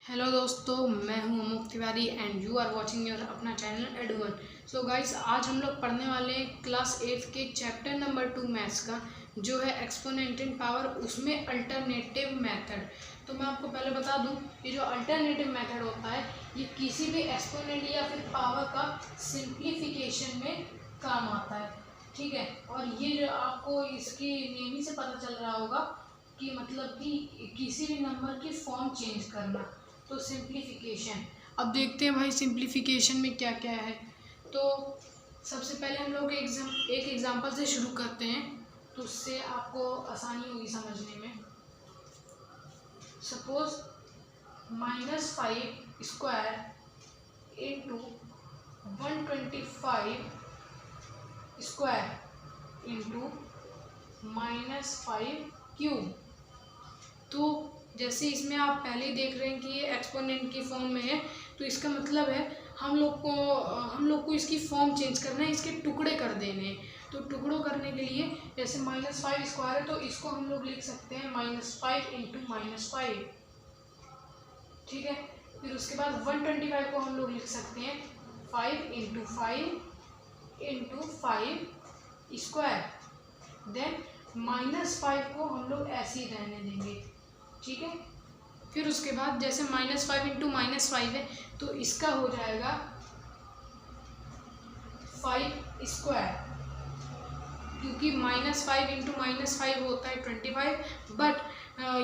Hello दोस्तों, मैं हूं Amuk Tiwari and you are watching your अपना चैनल एडवन। सो गाइस, आज हम लोग पढ़ने वाले हैं क्लास 8 के चैप्टर नंबर 2 मैथ्स का, जो है एक्सपोनेंट इन पावर, उसमें अल्टरनेटिव मेथड। तो मैं आपको पहले बता दूं, ये जो अल्टरनेटिव मेथड होता है, ये किसी भी एक्सपोनेंट या फिर पावर का सिंप्लीफिकेशन में काम आता है। ठीक है, और ये जो आपको इसकी नेम ही से पता चल रहा होगा कि मतलब कि किसी भी नंबर की फॉर्म चेंज करना, तो सिंप्लीफिकेशन। अब देखते हैं भाई सिंप्लीफिकेशन में क्या क्या है। तो सबसे पहले हम लोग एक एग्जांपल से शुरू करते हैं, तो उससे आपको आसानी होगी समझने में। Suppose -5 square into 125 square into -5 cube. तो जैसे इसमें आप पहले ही देख रहे हैं कि ये एक्सपोनेंट की फॉर्म में है, तो इसका मतलब है हम लोग को इसकी फॉर्म चेंज करना है, इसके टुकड़े कर देने हैं। तो टुकड़ों करने के लिए जैसे -5 स्क्वायर है, तो इसको हम लोग लिख सकते हैं -5 इंटू -5। ठीक है, फिर उसके बाद 125 को हम लोग लिख सकते हैं 5 इंटू 5 इंटू 5 स्क्वायर। देन -5 को हम लोग ऐसे ही रहने देंगे। ठीक है, फिर उसके बाद जैसे -5 इंटू -5 है, तो इसका हो जाएगा 5 स्क्वायर, क्योंकि -5 इंटू -5 होता है 25, बट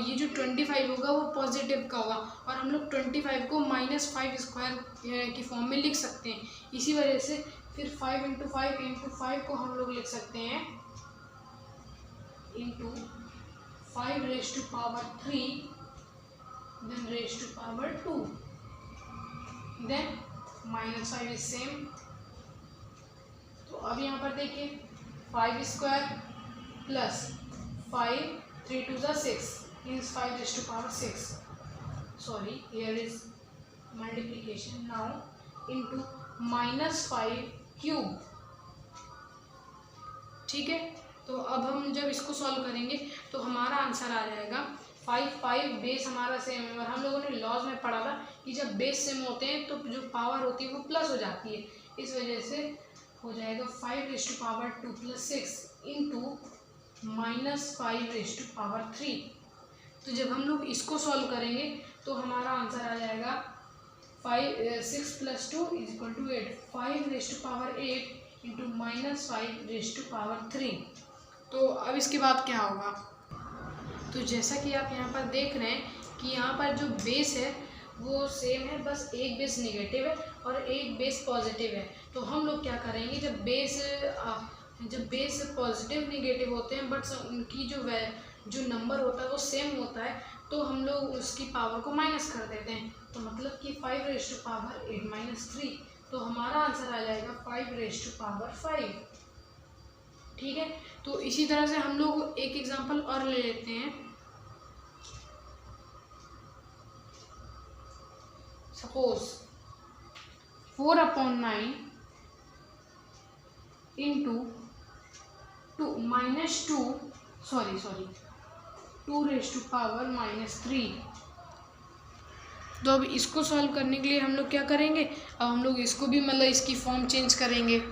ये जो 25 होगा वो पॉजिटिव का होगा, और हम लोग 25 को -5 स्क्वायर की फॉर्म में लिख सकते हैं। इसी वजह से फिर 5 इंटू 5 को हम लोग लिख सकते हैं into 5 raised to power 3 then raised to power 2, then -5 is same। तो अब यहाँ पर देखिए 5 square plus 5 3 2 6 means 5 raised to power 6, sorry here is multiplication now, into -5 cube. ठीक है, तो अब हम जब इसको सॉल्व करेंगे तो हमारा आंसर आ जाएगा 5 बेस हमारा सेम है, और हम लोगों ने लॉज में पढ़ा था कि जब बेस सेम होते हैं तो जो पावर होती है वो प्लस हो जाती है। इस वजह से हो जाएगा 5 raised to power 2 plus 6 into -5 raised to power 3। तो जब हम लोग इसको सॉल्व करेंगे तो हमारा आंसर आ जाएगा 6 + 2 = 8, 5 raised to power 8 into -5 raised to power 3। तो अब इसके बाद क्या होगा, तो जैसा कि आप यहाँ पर देख रहे हैं कि यहाँ पर जो बेस है वो सेम है, बस एक बेस नेगेटिव है और एक बेस पॉजिटिव है। तो हम लोग क्या करेंगे, जब बेस पॉजिटिव नेगेटिव होते हैं बट उनकी जो नंबर होता है वो सेम होता है, तो हम लोग उसकी पावर को माइनस कर देते हैं। तो मतलब कि 5 raised to power 8 - 3, तो हमारा आंसर आ जाएगा 5 raised to power 5। ठीक है, तो इसी तरह से हम लोग एक एग्जांपल और ले लेते हैं। Suppose 4/9 into 2 raised to power -3। तो अब इसको सॉल्व करने के लिए हम लोग क्या करेंगे, अब हम लोग इसको भी मतलब इसकी फॉर्म चेंज करेंगे।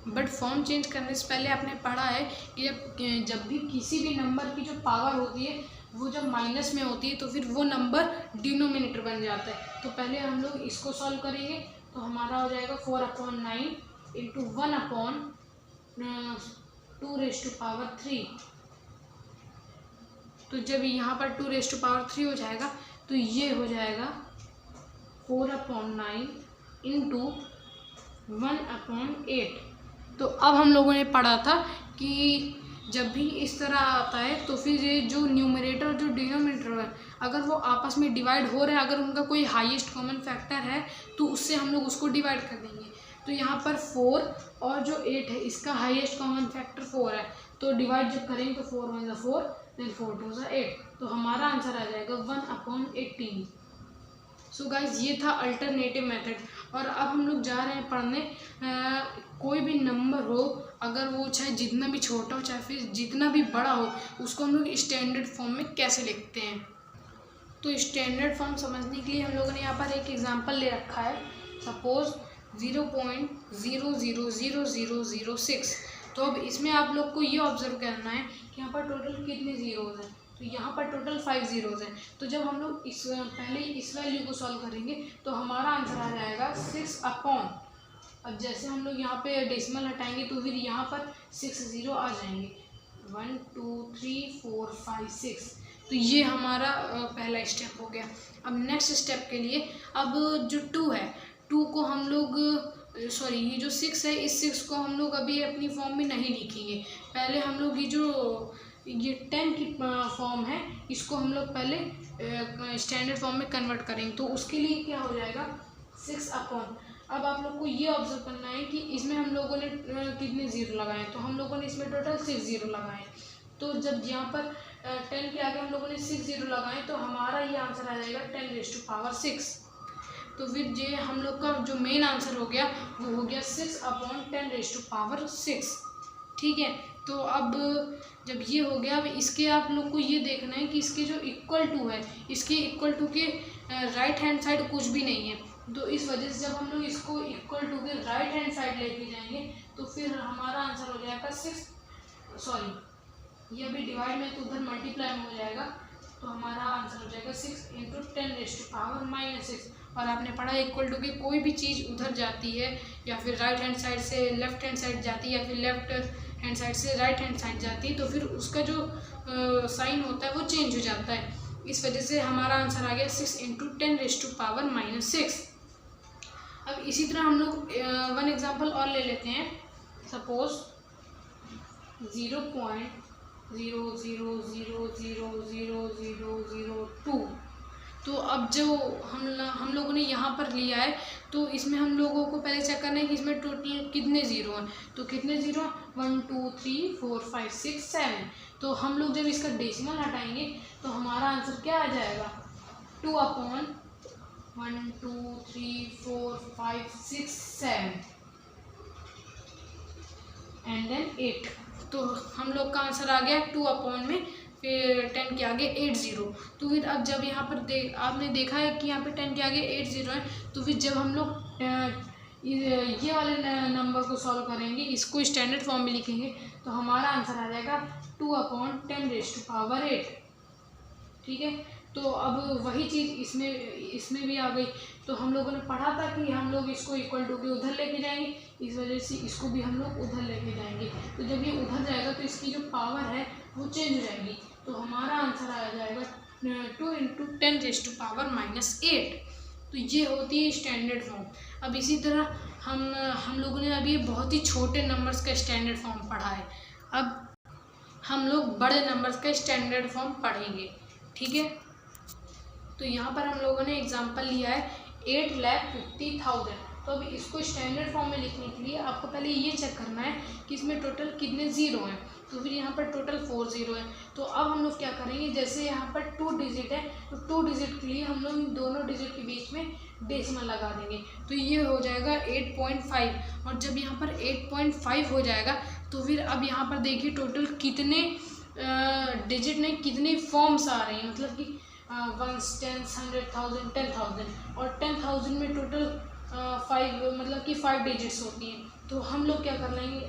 बट फॉर्म चेंज करने से पहले आपने पढ़ा है कि जब भी किसी भी नंबर की जो पावर होती है वो जब माइनस में होती है तो फिर वो नंबर डिनोमिनेटर बन जाता है। तो पहले हम लोग इसको सॉल्व करेंगे, तो हमारा हो जाएगा 4/9 इंटू 1/2 raised to power 3। तो जब यहाँ पर 2 raised to power 3 हो जाएगा, तो ये हो जाएगा 4/9 इंटू 1/8। तो अब हम लोगों ने पढ़ा था कि जब भी इस तरह आता है तो फिर ये जो न्यूमरेटर और जो डिनोमिनेटर है, अगर वो आपस में डिवाइड हो रहे हैं, अगर उनका कोई हाईएस्ट कॉमन फैक्टर है तो उससे हम लोग उसको डिवाइड कर देंगे। तो यहाँ पर 4 और जो 8 है, इसका हाईएस्ट कॉमन फैक्टर 4 है, तो डिवाइड जब करेंगे तो 4 × 4 देन 4 × 8, तो हमारा आंसर आ जाएगा 1/18। सो गाइज, ये था अल्टरनेटिव मेथड। और अब हम लोग जा रहे हैं पढ़ने कोई भी नंबर हो, अगर वो चाहे जितना भी छोटा हो चाहे फिर जितना भी बड़ा हो, उसको हम लोग स्टैंडर्ड फॉर्म में कैसे लिखते हैं। तो स्टैंडर्ड फॉर्म समझने के लिए हम लोगों ने यहाँ पर एक एग्जांपल ले रखा है, सपोज 0.000006। तो अब इसमें आप लोग को ये ऑब्जर्व करना है कि यहाँ पर टोटल कितने ज़ीरोज़ हैं। तो यहाँ पर टोटल 5 ज़ीरोज़ हैं। तो जब हम लोग पहले इस वैल्यू को सॉल्व करेंगे तो हमारा आंसर आ जाएगा 6 अपॉन, अब जैसे हम लोग यहाँ पे डेसिमल हटाएंगे तो फिर यहाँ पर 6 ज़ीरो आ जाएंगे, 1 2 3 4 5 6। तो ये हमारा पहला स्टेप हो गया। अब नेक्स्ट स्टेप के लिए अब जो 2 है, 2 को हम लोग सॉरी ये जो 6 है, इस 6 को हम लोग अभी अपनी फॉर्म में नहीं लिखेंगे। पहले हम लोग ये 10 की फॉर्म है, इसको हम लोग पहले स्टैंडर्ड फॉर्म में कन्वर्ट करेंगे। तो उसके लिए क्या हो जाएगा 6 अपॉन। अब आप लोग को ये ऑब्जर्व करना है कि इसमें हम लोगों ने कितने ज़ीरो लगाए, तो हम लोगों ने इसमें टोटल 6 ज़ीरो लगाए। तो जब यहाँ पर 10 के आगे हम लोगों ने 6 ज़ीरो लगाए तो हमारा ये आंसर आ जाएगा 10⁻6। तो फिर ये हम लोग का जो मेन आंसर हो गया वो हो गया 6 अपॉन 10⁻6। ठीक है। तो अब जब ये हो गया, अब इसके आप लोग को ये देखना है कि इसके जो इक्वल टू है, इसके इक्वल टू के राइट हैंड साइड कुछ भी नहीं है। तो इस वजह से जब हम लोग इसको इक्वल टू के राइट हैंड साइड लेके जाएंगे तो फिर हमारा आंसर हो जाएगा 6, सॉरी ये अभी डिवाइड में तो उधर मल्टीप्लाई में हो जाएगा। तो हमारा आंसर हो जाएगा 6 × 10⁻⁻6। और आपने पढ़ा इक्वल टू की कोई भी चीज़ उधर जाती है या फिर राइट हैंड साइड से लेफ्ट हैंड साइड जाती है या फिर लेफ्ट हैंड साइड से राइट हैंड साइड जाती है, तो फिर उसका जो साइन होता है वो चेंज हो जाता है। इस वजह से हमारा आंसर आ गया 6 × 10⁻⁻6। अब इसी तरह हम लोग वन एग्जांपल और ले लेते हैं, सपोज 0.00000002। तो अब जो हम लोगों ने यहाँ पर लिया है तो इसमें हम लोगों को पहले चेक करना है कि इसमें टोटल कितने ज़ीरो हैं। तो कितने ज़ीरो, 1 2 3 4 5 6 7। तो हम लोग जब इसका डेसिमल हटाएंगे तो हमारा आंसर क्या आ जाएगा 2 अपॉन 1 2 3 4 5 6 7 एंड देन 8। तो हम लोग का आंसर आ गया 2 अपॉन में फिर 10 के आगे 8 ज़ीरो। तो फिर अब जब यहाँ पर आपने देखा है कि यहाँ पे 10 के आगे 8 ज़ीरो है, तो फिर जब हम लोग ये वाले नंबर को सॉल्व करेंगे, इसको स्टैंडर्ड फॉर्म में लिखेंगे तो हमारा आंसर आ जाएगा 2 अपॉन 10⁸8। ठीक है। तो अब वही चीज़ इसमें भी आ गई। तो हम लोगों ने पढ़ा था कि हम लोग इसको इक्वल टू के उधर लेके जाएंगे, इस वजह से इसको भी हम लोग उधर लेके जाएंगे। तो जब ये उधर जाएगा तो इसकी जो पावर है वो चेंज हो जाएगी। तो हमारा आंसर आ जाएगा 2 × 10⁻⁻8। तो ये होती है स्टैंडर्ड फॉर्म। अब इसी तरह हम लोगों ने अभी बहुत ही छोटे नंबर्स का स्टैंडर्ड फॉर्म पढ़ा है। अब हम लोग बड़े नंबर्स का स्टैंडर्ड फॉर्म पढ़ेंगे। ठीक है। तो यहाँ पर हम लोगों ने एग्जांपल लिया है 8,50,000। तो अब इसको स्टैंडर्ड फॉर्म में लिखने के लिए आपको पहले ये चेक करना है कि इसमें टोटल कितने ज़ीरो हैं। तो फिर यहाँ पर टोटल 4 ज़ीरो है। तो अब हम लोग क्या करेंगे, जैसे यहाँ पर 2 डिजिट है तो 2 डिजिट के लिए हम लोग इन दोनों डिजिट के बीच में डेसिमल लगा देंगे। तो ये हो जाएगा 8.5। और जब यहाँ पर 8.5 हो जाएगा तो फिर अब यहाँ पर देखिए टोटल कितने डिजिट नहीं, कितने फॉर्म्स आ रही हैं, मतलब कि 1s 10s 100,000 10,000 और 10,000 में टोटल 5 मतलब कि 5 डिजिट्स होती हैं। तो हम लोग क्या करेंगे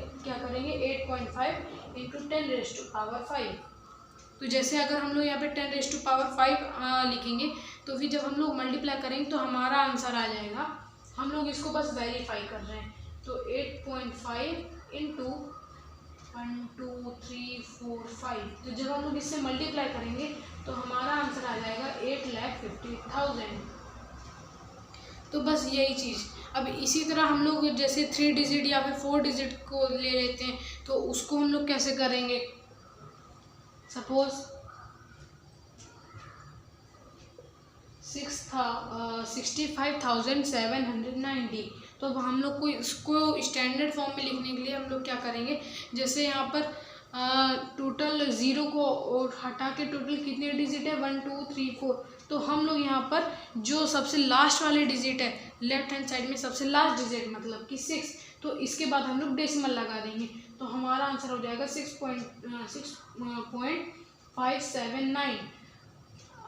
8.5 × 10⁵5। तो जैसे अगर हम लोग यहाँ पे 10⁵5 लिखेंगे तो फिर जब हम लोग मल्टीप्लाई करेंगे तो हमारा आंसर आ जाएगा, हम लोग इसको बस वेरीफाई कर रहे हैं। तो 8.5 × 1 2 3 4 5। तो जब हम लोग इससे मल्टीप्लाई करेंगे तो हमारा आंसर आ जाएगा 8,50,000। तो बस यही चीज़। अब इसी तरह हम लोग जैसे 3 डिजिट या फिर 4 डिजिट को ले लेते हैं तो उसको हम लोग कैसे करेंगे, सपोज 65,790। तो अब हम लोग को इसको स्टैंडर्ड फॉर्म में लिखने के लिए हम लोग क्या करेंगे, जैसे यहाँ पर टोटल ज़ीरो को हटा के टोटल कितने डिजिट है 1 2 3 4। तो हम लोग यहाँ पर जो सबसे लास्ट वाले डिजिट है लेफ्ट हैंड साइड में सबसे लास्ट डिजिट मतलब कि 6, तो इसके बाद हम लोग डेसिमल लगा देंगे। तो हमारा आंसर हो जाएगा 6.579।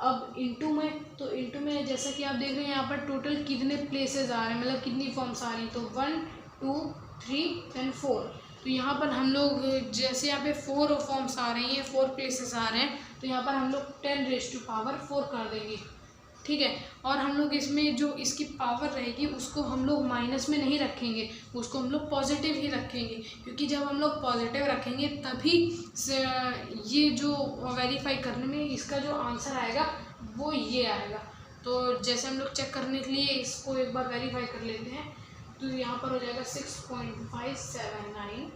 अब इंटू में, तो इंटू में जैसा कि आप देख रहे हैं यहाँ पर टोटल कितने प्लेसेस आ रहे हैं, मतलब कितनी फॉर्म्स आ रही हैं, तो 1 2 3 एंड 4। तो यहाँ पर हम लोग जैसे यहाँ पे 4 फॉर्म्स आ रही हैं, 4 प्लेसेस आ रहे हैं, तो यहाँ पर हम लोग 10⁴ कर देंगे, ठीक है। और हम लोग इसमें जो इसकी पावर रहेगी उसको हम लोग माइनस में नहीं रखेंगे, उसको हम लोग पॉजिटिव ही रखेंगे, क्योंकि जब हम लोग पॉजिटिव रखेंगे तभी ये जो वेरीफाई करने में इसका जो आंसर आएगा वो ये आएगा। तो जैसे हम लोग चेक करने के लिए इसको एक बार वेरीफाई कर लेते हैं, तो यहाँ पर हो जाएगा 6.579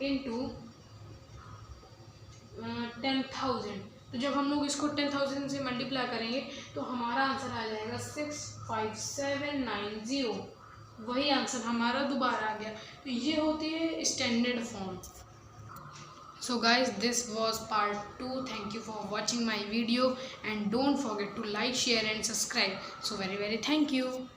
इंटू 10,000। तो जब हम लोग इसको 10,000 से मल्टीप्लाई करेंगे तो हमारा आंसर आ जाएगा 65790। वही आंसर हमारा दोबारा आ गया। तो ये होती है standard form. So guys, this was part 2. Thank you for watching my video and don't forget to like, share and subscribe. So very thank you.